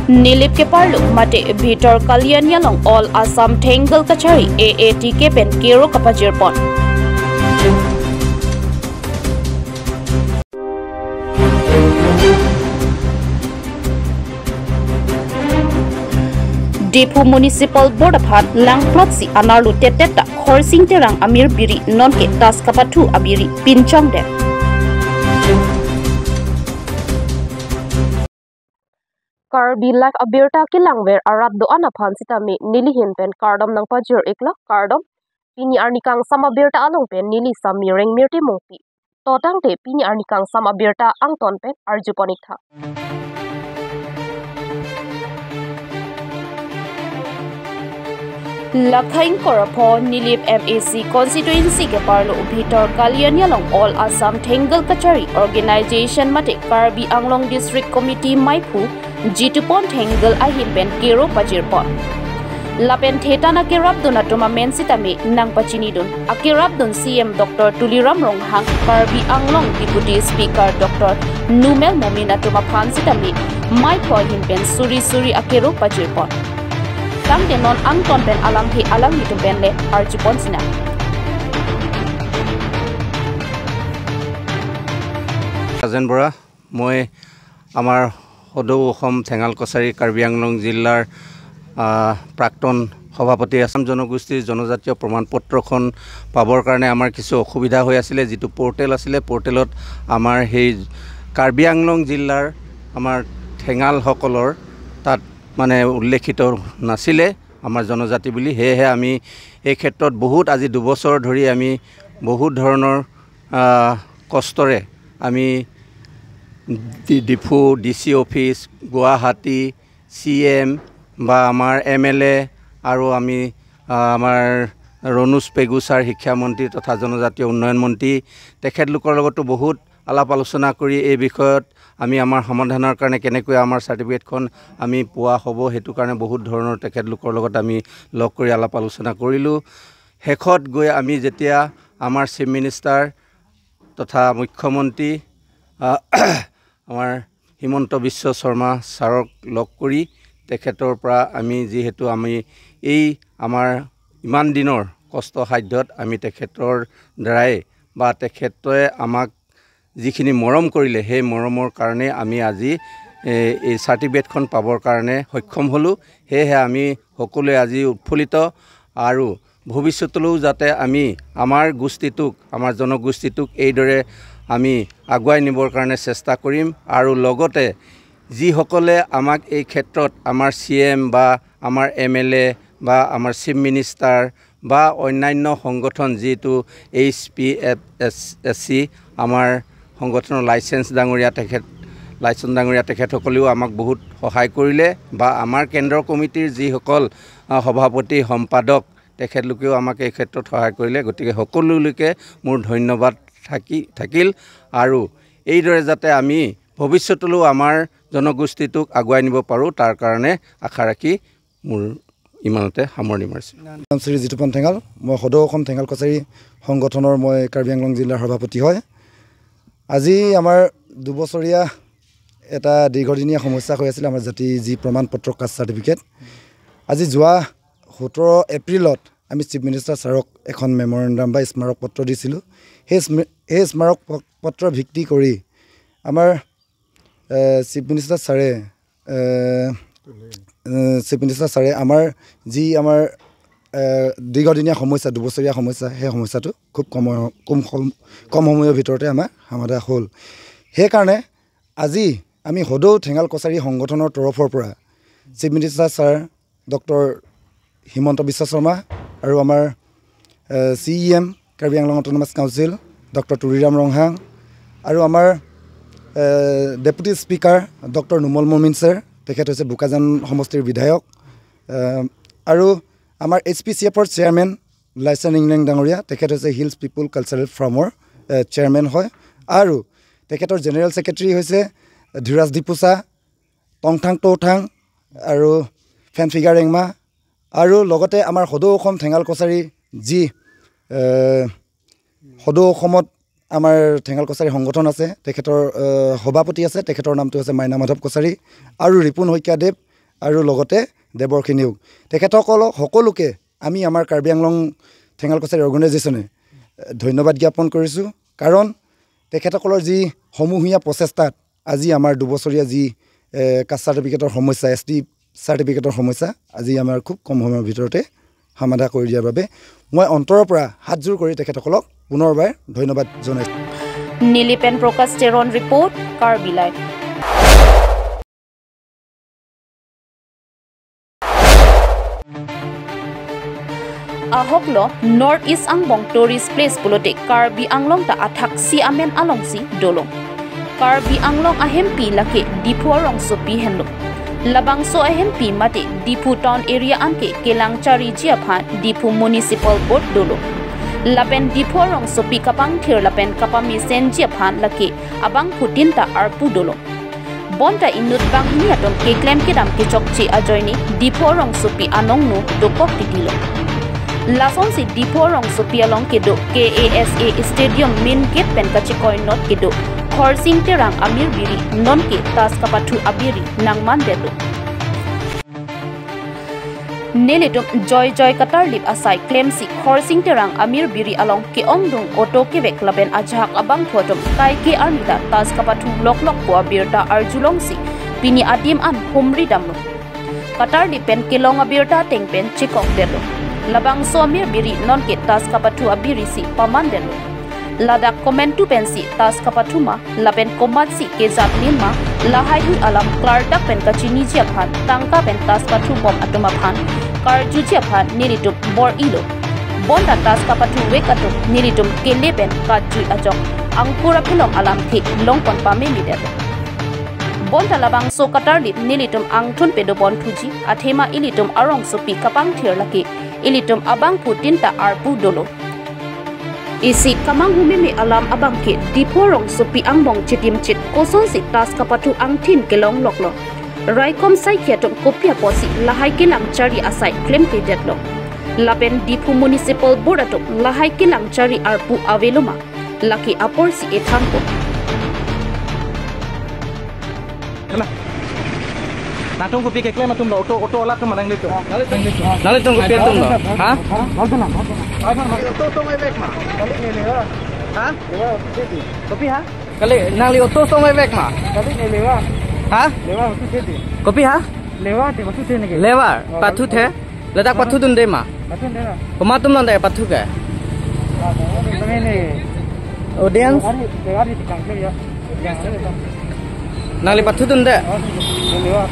Nilip ke parlu mate Vitor Kalian Yalong All Assam Thengal Kachari AATK pen Kero Kapajirpon. Depu Municipal Board of Hat Lang Plotsi Analu Teteta Horsing Terang Amir Biri Nonke Tas Kapatu Abiri Pinchong de. Karbi lak abirta kilang ver arab do ana phansita me nilihin pen kardom nang pajur ekla kardom pini arnikang sama birta along pen nili samireng mirti mongpi totang te pini arnikang sama birta angton pen arjuponikha Lakhain Korapho Nilip MAC constituency ke parlo Vitor Kalian Yalong All Assam Thengal Kachari organization mate Karbi Anglong District Committee Maipu Jitupon Thengal ahin ben Kero Pajirpon Lapen Thetana Kerab Donatoma Mensitame Nang Pachinidun Akirab Don CM Dr. Tuliram Ronghang Karbi Anglong Deputy Speaker Dr. Numel Mominatoma Phansitame Maipo ahin ben Suri Akero Pajirpon Tang denon angton pen alam hitu benle arjupon sina. Rajan Bora, moi amar Hodo Osom Thengal Kachari Karbi Anglong জিলাৰ প্ৰাক্তন সভাপতি আসাম জনগোষ্ঠীৰ জনজাতীয় প্ৰমাণপত্ৰখন পাবৰ কাৰণে আমাৰ কিছু অসুবিধা হৈ আছিল যেটো পোৰ্টেল আছিল পোৰ্টেলত আমাৰ হেই কাৰ্বি আংলং জিলাৰ আমাৰ ঠেঙাল সকলৰ তাত মানে উল্লেখিত নাছিলে আমাৰ জনজাতি বুলি হেহে আমি এই ক্ষেত্ৰত বহুত আজি 2 বছৰ ধৰি আমি বহুত ধৰণৰ কষ্টৰে আমি Diphu DC office Guwahati CM বা আমাৰ এমএলএ আৰু আমি আমাৰ ৰনুজ পেগুছাৰ শিক্ষা মন্ত্ৰী তথা জনজাতীয় উন্নয়ন মন্ত্ৰী তেখেতলোকৰ লগতো বহুত আলাপ আলোচনা কৰি এই বিষয়ত আমি আমাৰ সমাধানৰ কাৰণে কেনেকৈ আমাৰ সাৰ্টিফিকেটখন আমি পোৱা হ'ব হেতু কাৰণে বহুত ধৰণৰ তেখেতলোকৰ লগত আমি লগ কৰি আলাপ আলোচনা কৰিলো হেখত গৈ আমি যেতিয়া আমাৰ চিফ মিনিষ্টাৰ তথা মুখ্যমন্ত্ৰী আমাৰ হিমন্ত বিশ্ব শৰ্মা ছাৰক লগ কৰি তেখেতৰ পৰা আমি যেহেতু আমি এই আমাৰ ইমান দিনৰ কষ্ট সাধ্যত আমি তেখেতৰ দ্বাৰাই বা তেখেতই আমাক যিখিনি মৰম কৰিলে সেই মৰমৰ কাৰণে আমি আজি এই সাৰ্টিফিকেটখন পাবৰ কাৰণে সক্ষম হলো হেহে আমি সকলোৱে আজি উৎফুল্লিত আৰু ভৱিষ্যতলৈও যাতে আমি আমাৰ গোষ্ঠীটোক আমাৰ জনগোষ্ঠীটোক এইদৰে আমি আগুৱাই নিবৰ কাৰণে চেষ্টা কৰিম আৰু লগতে যি সকলে আমাক এই ক্ষেত্ৰত আমাৰ সিএম বা আমাৰ এমএলএ বা আমাৰ চিফ মিনিষ্টাৰ বা অন্যান্য সংগঠন যেটো HPFSC আমাৰ সংগঠনৰ লাইসেন্স ডাঙৰীয়া তেখেত সকলেও আমাক বহুত সহায় কৰিলে বা আমাৰ কেন্দ্ৰ কমিটিৰ যি সকল সভাপতি সম্পাদক তেখেতলোকেও আমাক এই ক্ষেত্ৰত সহায় কৰিলে গতিকে সকলোলৈকে মোৰ ধন্যবাদ থাকিল আৰু এইদৰে যাতে আমি ভৱিষ্যতলৈও আমাৰ জনগোষ্ঠীটোক আগুৱাই নিব পাৰো তাৰ কাৰণে আশা ৰাখি মোৰ ইমানতে সামৰণি মাৰিছো নাম শ্ৰী জিতুপন ঠেঙাল মই সদৌ অসম ঠেঙাল কছাৰী সংগঠনৰ মই কাৰ্বি আংলং জিলাৰ সভাপতি হয় আজি আমাৰ 2 বছৰীয়া এটা দীৰ্ঘদিনীয়া সমস্যা হৈ আছিল আমাৰ জাতি যি প্ৰমাণপত্ৰ কাষ্ট সাৰ্টিফিকেট আজি যোৱা 17 এপ্ৰিলত আমি চিফ মিনিষ্টাৰ ছাৰক এখন মেমৰেণ্ডাম বা স্মাৰক পত্ৰ দিছিলো সেই স্মাৰক পত্ৰ ভিত্তি কৰি আমাৰ চিফ মিনিষ্টাৰ ছাৰে আমাৰ যি আমাৰ দীৰ্ঘদিনীয়া সমস্যা 2 বছৰীয়া সমস্যা সেই সমস্যাটো খুব কম সময়ৰ ভিতৰতে আমাৰ সমাধান হ'ল সেই কাৰণে আজি আমি সদৌ ঠেঙাল কছাৰী সংগঠনৰ তৰফৰ পৰা chief minister sir doctor Himanta Biswa Sarma আৰু আমাৰ CEM Karbi Anglong autonomous council doctor Tuliram Ronghang আৰু আমাৰ ডেপুটি স্পিকাৰ ডক্টৰ নুমল মমিন ছাৰ তেখেত হৈছে বুকাজান সমষ্টিৰ বিধায়ক আৰু আমাৰ HPCFৰ চেয়াৰমেন লাইচেন ইংলেং ডাঙৰীয়া তেখেত হৈছে হিলছ পিপল কালচাৰেল ফ্ৰামৰ চেয়াৰমেন হয় আৰু তেখেতৰ জেনেৰেল সেক্ৰেটাৰী হৈছে ধীৰাজ দিপুসা টংথাং টৌথাং আৰু ফেন ফিগাৰ এংমা আৰু লগতে আমাৰ সদৌ অসম ঠেঙাল কছাৰী যি সদৌ অসমত আমাৰ ঠেঙাল কছাৰী সংগঠন আছে তেখেতৰ সভাপতি আছে তেখেতৰ নামটো আছে মাইনা মাধৱ কছাৰী আৰু ৰিপুন হৈকিয়াদেৱ আৰু লগতে দেৱৰ্ষী নিয়োগ তেখেতসকলক সকলোকে আমি আমাৰ কাৰ্বি আংলং ঠেঙাল কছাৰী অৰ্গেনাইজেশ্যনে ধন্যবাদ জ্ঞাপন কৰিছোঁ কাৰণ তেখেতসকলৰ যি সমূহীয়া প্ৰচেষ্টাত আজি আমাৰ 2 বছৰীয়া যি কাষ্ট চাৰ্টিফিকেটৰ সমস্যা ST চাৰ্টিফিকেটৰ সমস্যা আজি আমাৰ খুব কম সময়ৰ ভিতৰতে সমাধান কৰি দিয়াৰ বাবে মই অন্তৰৰ পৰা হাতজোৰ কৰি তেখেতসকলক পুনৰবাৰ ধন্যবাদ জনাইছোঁ নীলিপেন প্ৰকাশ Teron report Karbi live ahoklo north east angbong tourist place pulote Karbi Anglong ta athak si amen alongsi dolong Karbi Anglong ahempi lake dipu rong sopi henlo labangso ahempi mate dipu town area anke kelangchari jiaphan dipu municipal board dolong lapen dipu rong sopi kapang thir lapen kapami sen jiaphan lake abang putin ta arpu dolong bonta inut bang niatom ke claim ke dam ke chokchi ajoini dipu rong sopi anong no dokok titilo Lason si dipo rong sopialong kedo KASA Stadium main gate pen kachikoy not kedo Khorsing terang amir biri non ke tas kapathu abiri nangman dedo Neletum joy katar lip asai claim si Khorsing terang amir biri along ke ongdung auto ke vek laben ajak abang photom kai ke armida tas kapathu lok po abirta arjulong si pini adim an humri damlo katar lip pen kelong abirta tengpen chikok dedo labang somir biri non ke tas kapathu abiri si pamandelo ladak komentu pensi tas kapathuma laben komatsi ke japni ma lahai hu alam klardak pen kachini japhan tangka pen tas kapathu bom atuma phan karju japhan nilitum bor ilo bonda tas kapathu wekatum nilitum kele pen kaju ajok angpura philong alam thi longpon pame midelo bonda labang so katarlip nilitum angthun pedo bon thuji athema ilitum arong sopi kapang thir laki ilitum abang putin ta arpu dolo isi kamang humimi alam abang ke diporong sopi angbong chitim chit koson si tas kapathu angthin kelong loklo raikom sai khetom kopia posi lahai kelang chari asai claim ke detlo lapen dipu municipal board atok lahai kelang chari arpu aveluma laki apor si ethampo Natung kopi ke klaim atum auto olah tu manang itu. Nale tung kopi atum lo. Ha? Auto tu mai bek ma. Kali ni lewa. Ha? Lewa kopi ha? Kali nang li auto tu mai bek ma. Kali ni lewa. Ha? Lewa tu seti. Kopi ha? Lewa te patu te nege. Lewa patu the. Ledak patu dun de ma. Patu de na. Koma tum nan de patu ke. Tame ni. Audience. Lewa di tikang ke ya. Nang li patu dun de. Lewa.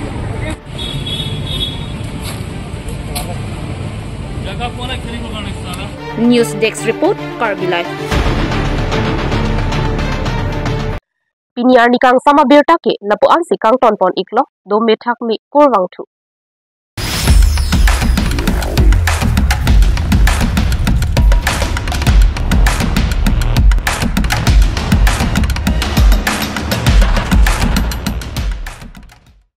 News Desk Report Karbi Live Piniar nikang sama berta ke napuan si kang tonpon iklo do methak mi kurwang thu